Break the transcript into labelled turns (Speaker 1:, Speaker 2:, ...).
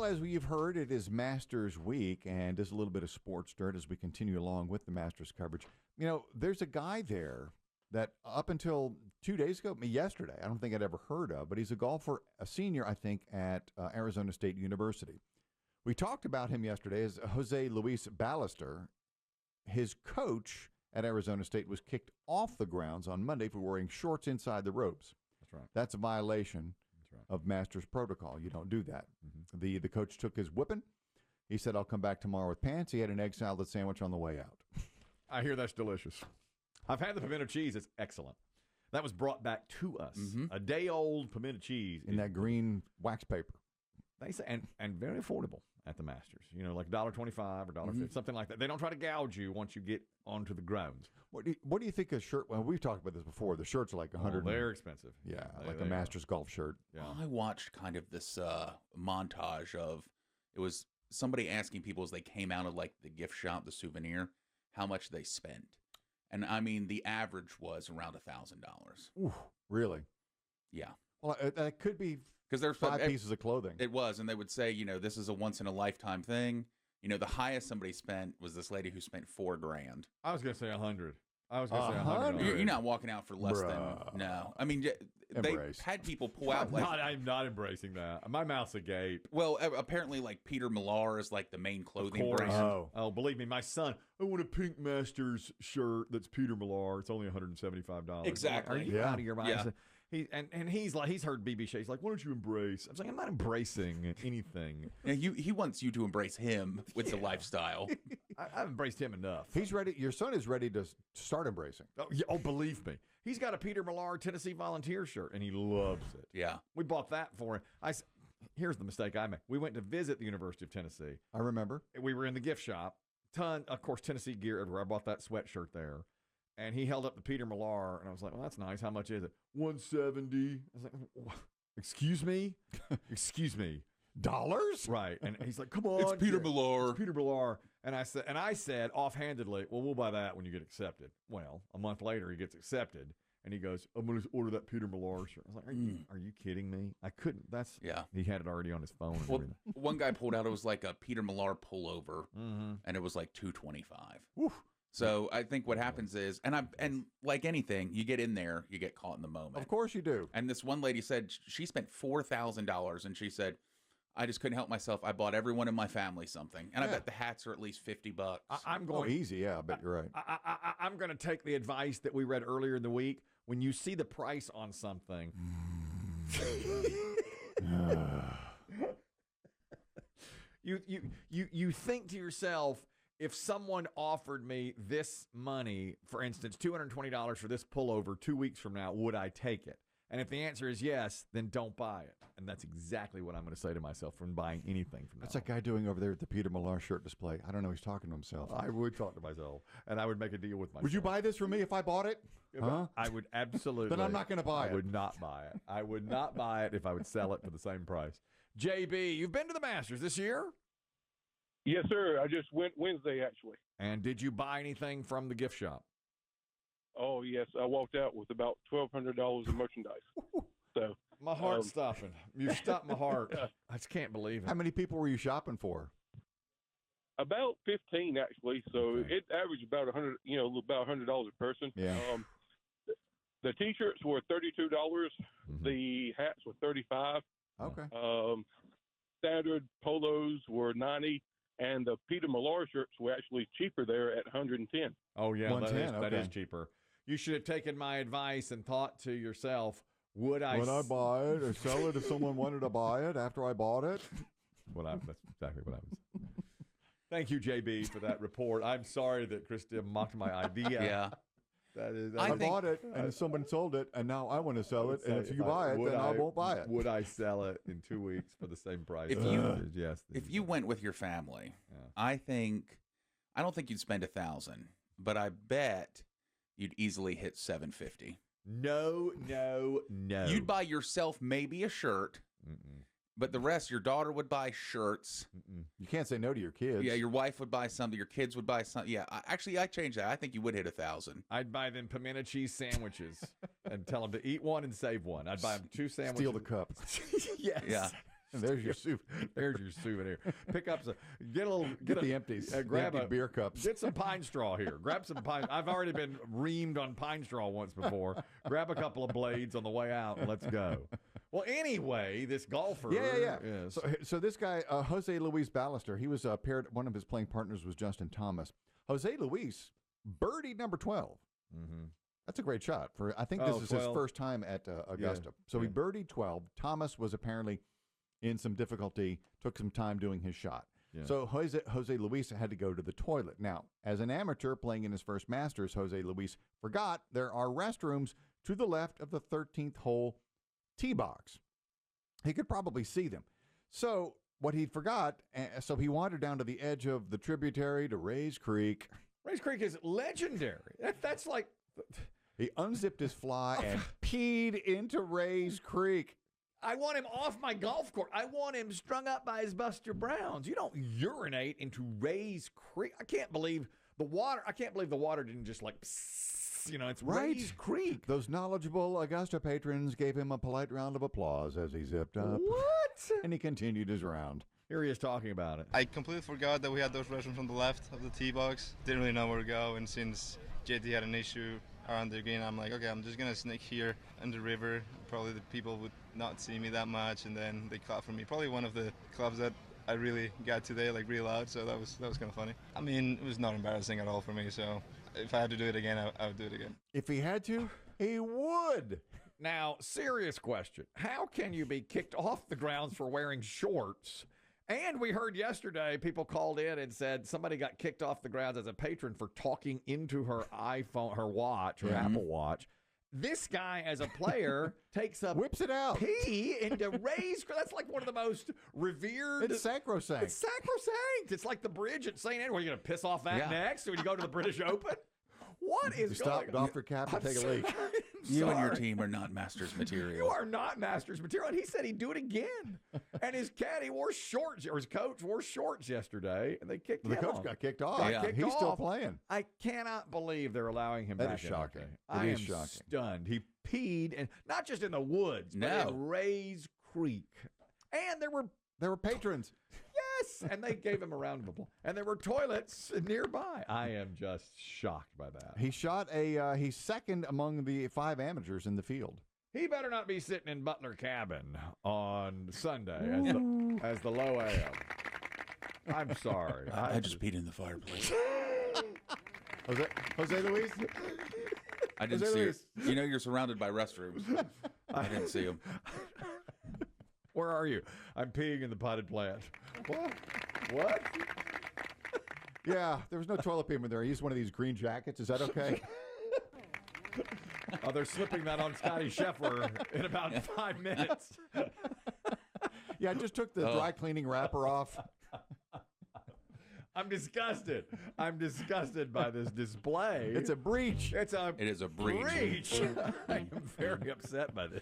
Speaker 1: as we've heard, it is Masters Week, and just a little bit of sports dirt as we continue along with the Masters coverage. There's a guy there that up until 2 days ago, yesterday, I don't think I'd ever heard of, but he's a golfer, a senior, I think, at Arizona State University. We talked about him yesterday as Jose Luis Ballester. His coach at Arizona State was kicked off the grounds on Monday for wearing shorts inside the ropes.
Speaker 2: That's right.
Speaker 1: That's a violation of Masters protocol. You don't do that. Mm-hmm. The coach took his whipping. He said, I'll come back tomorrow with pants. He had an egg salad sandwich on the way out.
Speaker 2: I hear that's delicious. I've had the pimento cheese. It's excellent. That was brought back to us. Mm-hmm. A day-old pimento cheese.
Speaker 1: In that green wax paper.
Speaker 2: They say, and very affordable at the Masters. Like $1.25 or $1.50, something like that. They don't try to gouge you once you get onto the grounds.
Speaker 1: What do you think a shirt? Well, we've talked about this before. The shirts are like $100.
Speaker 2: They're expensive.
Speaker 1: Yeah, like a Masters golf shirt.
Speaker 3: Yeah. I watched kind of this montage of it was somebody asking people as they came out of like the gift shop, the souvenir, how much they spent, and I mean the average was around $1,000.
Speaker 1: Ooh, really?
Speaker 3: Yeah.
Speaker 1: Well, that could be because
Speaker 3: there's
Speaker 1: five pieces of clothing.
Speaker 3: It was, and they would say, this is a once in a lifetime thing. The highest somebody spent was this lady who spent $4,000.
Speaker 2: I was going to say 100. I was going to say 100.
Speaker 3: You're not walking out for less than no. I mean, they had people pull out.
Speaker 2: I'm not embracing that. My mouth's agape.
Speaker 3: Well, apparently, like Peter Millar is like the main clothing brand.
Speaker 2: Oh, believe me, my son. I want a pink Masters shirt that's Peter Millar. It's only $175.
Speaker 3: Exactly.
Speaker 2: Are you out of your mind? Yeah. He's heard BB Shea. He's like, why don't you embrace? I was like, I'm not embracing anything.
Speaker 3: Yeah, he wants you to embrace him with the lifestyle.
Speaker 2: I've embraced him enough.
Speaker 1: He's ready. Your son is ready to start embracing.
Speaker 2: Oh, believe me. He's got a Peter Millar Tennessee Volunteer shirt, and he loves it.
Speaker 3: Yeah.
Speaker 2: We bought that for him. Here's the mistake I made. We went to visit the University of Tennessee.
Speaker 1: I remember.
Speaker 2: We were in the gift shop. Of course, Tennessee gear everywhere. I bought that sweatshirt there. And he held up the Peter Millar, and I was like, well, that's nice. How much is it? $170. I was like, excuse me? Excuse me.
Speaker 1: Dollars?
Speaker 2: Right. And he's like, come on.
Speaker 3: It's Peter Millar.
Speaker 2: It's Peter Millar. And I said offhandedly, well, we'll buy that when you get accepted. Well, a month later, he gets accepted, and he goes, I'm going to order that Peter Millar shirt. I was like, are you kidding me? I couldn't. He had it already on his phone. And everything.
Speaker 3: One guy pulled out, it was like a Peter Millar pullover, and it was like $225.
Speaker 1: Oof.
Speaker 3: So I think what happens is, and like anything, you get in there, you get caught in the moment.
Speaker 1: Of course you do.
Speaker 3: And this one lady said she spent $4,000, and she said, I just couldn't help myself. I bought everyone in my family something, and I bet the hats are at least $50.
Speaker 2: I'm going
Speaker 1: easy. Yeah, I bet you're right.
Speaker 2: I'm going to take the advice that we read earlier in the week. When you see the price on something, you think to yourself, if someone offered me this money, for instance, $220 for this pullover 2 weeks from now, would I take it? And if the answer is yes, then don't buy it. And that's exactly what I'm going to say to myself when buying anything from now.
Speaker 1: That's that guy doing over there at the Peter Millar shirt display. I don't know. He's talking to himself.
Speaker 2: I would talk to myself, and I would make a deal with myself.
Speaker 1: Would you buy this for me if I bought it? Huh?
Speaker 2: I would absolutely.
Speaker 1: Then I'm not going to buy it.
Speaker 2: I would not buy it. I would not buy it if I would sell it for the same price. JB, you've been to the Masters this year?
Speaker 4: Yes, sir. I just went Wednesday, actually.
Speaker 2: And did you buy anything from the gift shop?
Speaker 4: Oh, yes. I walked out with about $1,200 in merchandise. So
Speaker 2: my heart's stopping. You stopped my heart. I just can't believe it.
Speaker 1: How many people were you shopping for?
Speaker 4: About 15, actually. So it averaged about about $100 a person.
Speaker 1: Yeah.
Speaker 4: The T-shirts were $32. Mm-hmm. The hats were $35.
Speaker 1: Okay.
Speaker 4: Standard polos were $90. And the Peter Millar shirts were actually cheaper there at $110.
Speaker 2: Oh, yeah,
Speaker 1: $110,
Speaker 2: that is cheaper. You should have taken my advice and thought to yourself, would I
Speaker 1: buy it or sell it if someone wanted to buy it after I bought it?
Speaker 2: That's exactly what I was. Thank you, JB, for that report. I'm sorry that Chris Demm mocked my idea.
Speaker 3: Yeah.
Speaker 1: I bought it, and someone sold it, and now I want to sell it. And if you buy it, then I won't buy it.
Speaker 2: Would I sell it in 2 weeks for the same price?
Speaker 3: If you went with your family, I don't think you'd spend $1,000, but I bet you'd easily hit $750.
Speaker 2: No.
Speaker 3: You'd buy yourself maybe a shirt. Mm-mm. But the rest, your daughter would buy shirts.
Speaker 1: Mm-mm. You can't say no to your kids.
Speaker 3: Yeah, your wife would buy something. Your kids would buy something. Yeah, I changed that. I think you would hit $1,000.
Speaker 2: I'd buy them pimento cheese sandwiches and tell them to eat one and save one. I'd buy them 2 sandwiches.
Speaker 1: Steal the cup.
Speaker 2: Yes.
Speaker 3: Yeah.
Speaker 1: There's your soup.
Speaker 2: There's your souvenir. Pick up some. Get
Speaker 1: the empties.
Speaker 2: Grab
Speaker 1: the empty beer cups.
Speaker 2: Get some pine straw here. Grab some pine. I've already been reamed on pine straw once before. Grab a couple of blades on the way out and let's go. Well, anyway, this golfer.
Speaker 1: Yeah.
Speaker 2: Is,
Speaker 1: So this guy, Jose Luis Ballester, he was paired. One of his playing partners was Justin Thomas. Jose Luis birdied number 12.
Speaker 2: mm-hmm.
Speaker 1: That's a great shot. I think this is
Speaker 2: 12.
Speaker 1: his first time at Augusta. So he birdied 12. Thomas was apparently in some difficulty, took some time doing his shot.
Speaker 2: Yeah.
Speaker 1: So Jose Luis had to go to the toilet. Now, as an amateur playing in his first Masters, Jose Luis forgot there are restrooms to the left of the 13th hole tee box. He could probably see them. So what he forgot, so he wandered down to the edge of the tributary to Rays Creek.
Speaker 2: Rays Creek is legendary. That's like...
Speaker 1: He unzipped his fly and peed into Rays Creek.
Speaker 2: I want him off my golf course. I want him strung up by his Buster Browns. You don't urinate into Rays Creek. I can't believe the water didn't just like, psss, it's
Speaker 1: Right.
Speaker 2: Rays Creek.
Speaker 1: Those knowledgeable Augusta patrons gave him a polite round of applause as he zipped up.
Speaker 2: What?
Speaker 1: And he continued his round.
Speaker 2: Here he is talking about it.
Speaker 5: I completely forgot that we had those restrooms on the left of the tee box. Didn't really know where to go, and since JT had an issue around the green, I'm like, okay, I'm just gonna sneak here in the river. Probably the people would not see me that much, and then they clap for me. Probably one of the claps that I really got today, like real loud. So that was kind of funny. I mean, it was not embarrassing at all for me. So if I had to do it again, I would do it again.
Speaker 1: If he had to, he would.
Speaker 2: Now, serious question. How can you be kicked off the grounds for wearing shorts? And we heard yesterday people called in and said somebody got kicked off the grounds as a patron for talking into her iPhone, her watch, her Apple Watch. This guy, as a player,
Speaker 1: whips it out.
Speaker 2: Pee into Rays. That's like one of the most revered.
Speaker 1: It's sacrosanct.
Speaker 2: It's sacrosanct. It's like the bridge at St. Andrews. Are you going to piss off that next when you go to the British Open? What is
Speaker 1: you stop,
Speaker 2: going
Speaker 1: doff your cap, and take a leak.
Speaker 3: You and your team are not Masters material.
Speaker 2: You are not Masters material. And he said he'd do it again. And his caddy wore shorts, or his coach wore shorts yesterday, and they kicked him
Speaker 1: The coach
Speaker 2: off.
Speaker 1: got kicked off.
Speaker 2: Got kicked
Speaker 1: He's still
Speaker 2: off.
Speaker 1: playing.
Speaker 2: I cannot believe they're allowing him
Speaker 1: That
Speaker 2: back.
Speaker 1: is shocking.
Speaker 2: I
Speaker 1: It is
Speaker 2: am
Speaker 1: shocking.
Speaker 2: stunned. He peed, and not just in the woods, but in Rays Creek. And there were
Speaker 1: patrons.
Speaker 2: Yes, and they gave him a round of applause. And there were toilets nearby. I am just shocked by that.
Speaker 1: He shot he's second among the 5 amateurs in the field.
Speaker 2: He better not be sitting in Butler Cabin on Sunday as the low AM. I'm sorry.
Speaker 3: I just peed in the fireplace.
Speaker 1: Jose Luis?
Speaker 3: I didn't see it. You know you're surrounded by restrooms. I didn't see him.
Speaker 2: Where are you? I'm peeing in the potted plant. What?
Speaker 1: Yeah, there was no toilet paper there. I used one of these green jackets. Is that okay?
Speaker 2: Oh, they're slipping that on Scotty Scheffler in about 5 minutes.
Speaker 1: Yeah, I just took the dry cleaning wrapper off.
Speaker 2: I'm disgusted. I'm disgusted by this display.
Speaker 1: It's a breach.
Speaker 3: It is a breach.
Speaker 2: I am very upset by this.